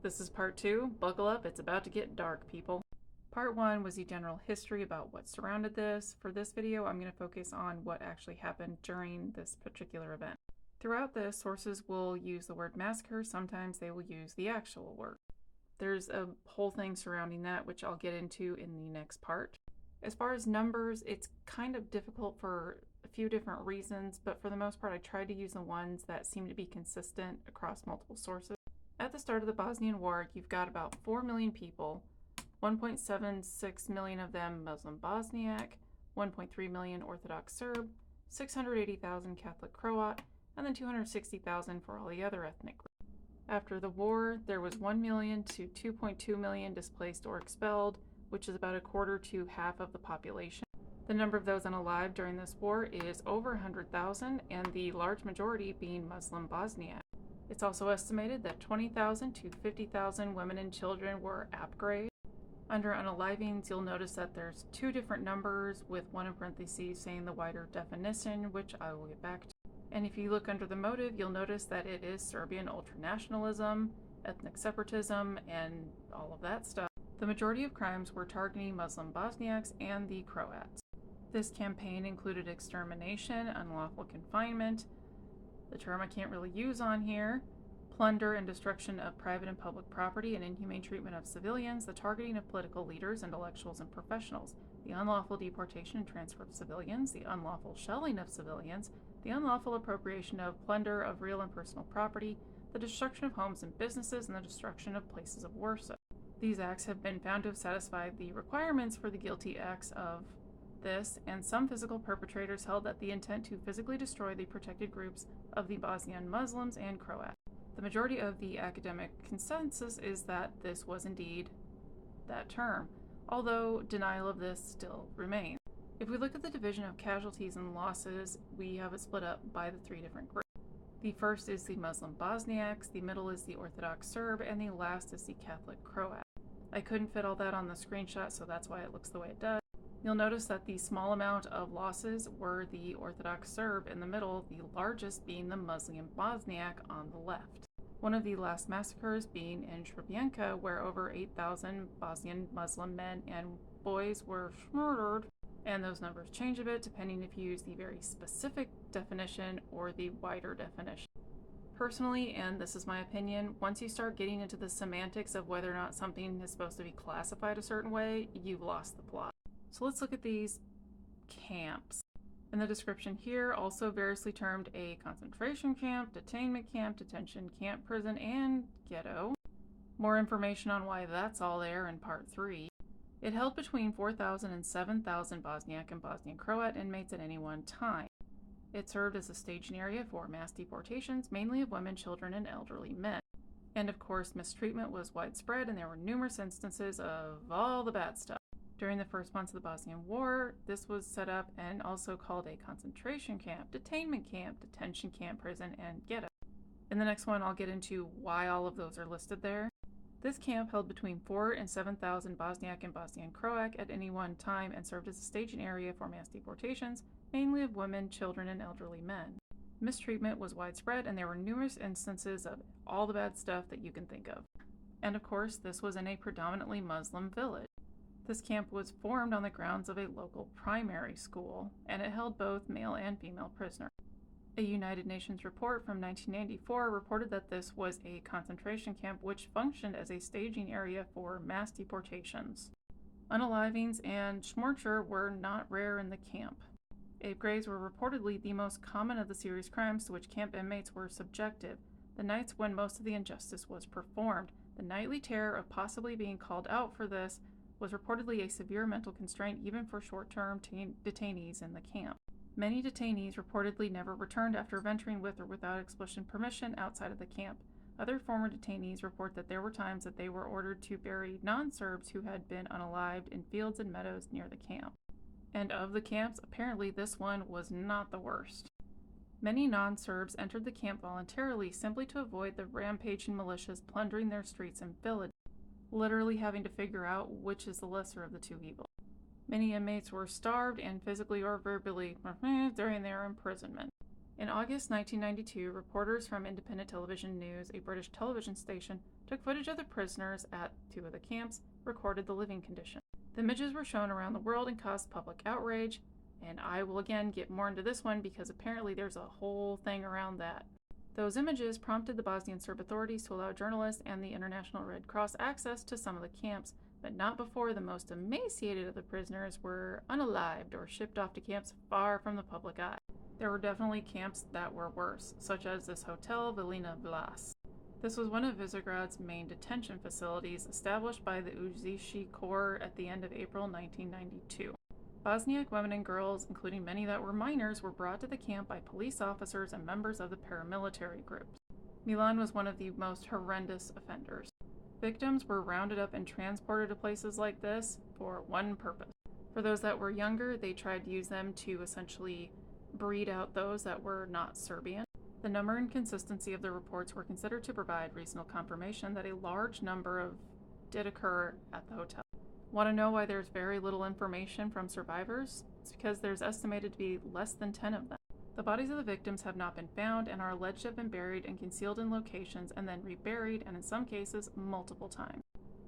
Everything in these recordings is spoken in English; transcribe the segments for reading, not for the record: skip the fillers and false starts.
This is part 2. Buckle up, it's about to get dark, people. Part 1 was the general history about what surrounded this. For this video, I'm going to focus on what actually happened during this particular event. Throughout this, sources will use the word massacre, sometimes they will use the actual word. There's a whole thing surrounding that, which I'll get into in the next part. As far as numbers, it's kind of difficult for a few different reasons, but for the most part I tried to use the ones that seem to be consistent across multiple sources. At the start of the Bosnian War, you've got about 4 million people, 1.76 million of them Muslim Bosniak, 1.3 million Orthodox Serb, 680,000 Catholic Croat, and then 260,000 for all the other ethnic groups. After the war, there was 1 million to 2.2 million displaced or expelled, which is about a quarter to half of the population. The number of those unalive during this war is over 100,000, and the large majority being Muslim Bosniak. It's also estimated that 20,000 to 50,000 women and children were abgraves. Under unalivings, you'll notice that there's two different numbers, with one in parentheses saying the wider definition, which I will get back to. And if you look under the motive, you'll notice that it is Serbian ultranationalism, ethnic separatism, and all of that stuff. The majority of crimes were targeting Muslim Bosniaks and the Croats. This campaign included extermination, unlawful confinement, the term I can't really use on here, plunder and destruction of private and public property, and inhumane treatment of civilians, the targeting of political leaders, intellectuals, and professionals, the unlawful deportation and transfer of civilians, the unlawful shelling of civilians, the unlawful appropriation of plunder of real and personal property, the destruction of homes and businesses, and the destruction of places of worship. These acts have been found to have satisfied the requirements for the guilty acts of this, and some physical perpetrators held that the intent to physically destroy the protected groups of the Bosnian Muslims and Croats. The majority of the academic consensus is that this was indeed that term, although denial of this still remains. If we look at the division of casualties and losses, we have it split up by the three different groups. The first is the Muslim Bosniaks, the middle is the Orthodox Serb, and the last is the Catholic Croat. I couldn't fit all that on the screenshot, so that's why it looks the way it does. You'll notice that the small amount of losses were the Orthodox Serb in the middle, the largest being the Muslim Bosniak on the left. One of the last massacres being in Srebrenica, where over 8,000 Bosnian Muslim men and boys were murdered, and those numbers change a bit depending if you use the very specific definition or the wider definition. Personally, and this is my opinion, once you start getting into the semantics of whether or not something is supposed to be classified a certain way, you've lost the plot. So let's look at these camps. In the description here, also variously termed a concentration camp, detainment camp, detention camp, prison, and ghetto. More information on why that's all there in part 3. It held between 4,000 and 7,000 Bosniak and Bosnian Croat inmates at any one time. It served as a staging area for mass deportations, mainly of women, children, and elderly men. And of course, mistreatment was widespread, and there were numerous instances of all the bad stuff. During the first months of the Bosnian War, this was set up and also called a concentration camp, detainment camp, detention camp, prison, and ghetto. In the next one, I'll get into why all of those are listed there. This camp held between 4,000 and 7,000 Bosniak and Bosnian Croat at any one time and served as a staging area for mass deportations, mainly of women, children, and elderly men. Mistreatment was widespread, and there were numerous instances of all the bad stuff that you can think of. And of course, this was in a predominantly Muslim village. This camp was formed on the grounds of a local primary school, and it held both male and female prisoners. A United Nations report from 1994 reported that this was a concentration camp which functioned as a staging area for mass deportations. Unalivings and schmorcher were not rare in the camp. Ape graves were reportedly the most common of the serious crimes to which camp inmates were subjected. The nights when most of the injustice was performed, the nightly terror of possibly being called out for this was reportedly a severe mental constraint even for short-term detainees in the camp. Many detainees reportedly never returned after venturing with or without explicit permission outside of the camp. Other former detainees report that there were times that they were ordered to bury non-Serbs who had been unalived in fields and meadows near the camp. And of the camps, apparently this one was not the worst. Many non-Serbs entered the camp voluntarily simply to avoid the rampaging militias plundering their streets and villages, literally having to figure out which is the lesser of the two evils. Many inmates were starved and physically or verbally during their imprisonment. In August 1992, reporters from Independent Television News, a British television station, took footage of the prisoners at 2 of the camps, recorded the living conditions. The images were shown around the world and caused public outrage, and I will again get more into this one because apparently there's a whole thing around that. Those images prompted the Bosnian Serb authorities to allow journalists and the International Red Cross access to some of the camps, but not before the most emaciated of the prisoners were unalived or shipped off to camps far from the public eye. There were definitely camps that were worse, such as this hotel, Velina Vlas. This was one of Visegrad's main detention facilities, established by the Uzici Corps at the end of April 1992. Bosniak women and girls, including many that were minors, were brought to the camp by police officers and members of the paramilitary groups. Milan was one of the most horrendous offenders. Victims were rounded up and transported to places like this for one purpose. For those that were younger, they tried to use them to essentially breed out those that were not Serbian. The number and consistency of the reports were considered to provide reasonable confirmation that a large number did occur at the hotel. Want to know why there's very little information from survivors? It's because there's estimated to be less than 10 of them. The bodies of the victims have not been found and are alleged to have been buried and concealed in locations and then reburied, and in some cases multiple times.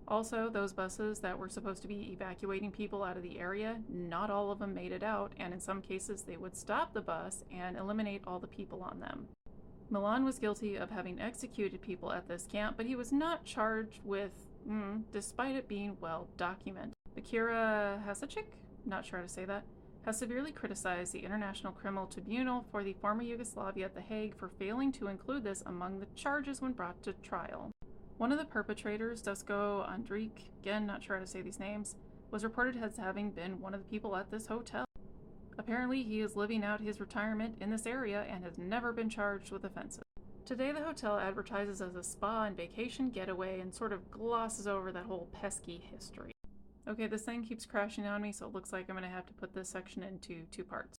Also, those buses that were supposed to be evacuating people out of the area, not all of them made it out, and in some cases they would stop the bus and eliminate all the people on them. Milan was guilty of having executed people at this camp, but he was not charged with, despite it being well documented. Bakira Hasičić, not sure how to say that, has severely criticized the International Criminal Tribunal for the former Yugoslavia at The Hague for failing to include this among the charges when brought to trial. One of the perpetrators, Dusko Andrić, again not sure how to say these names, was reported as having been one of the people at this hotel. Apparently, he is living out his retirement in this area and has never been charged with offenses. Today, the hotel advertises as a spa and vacation getaway and sort of glosses over that whole pesky history. Okay, this thing keeps crashing on me, so it looks like I'm going to have to put this section into 2 parts.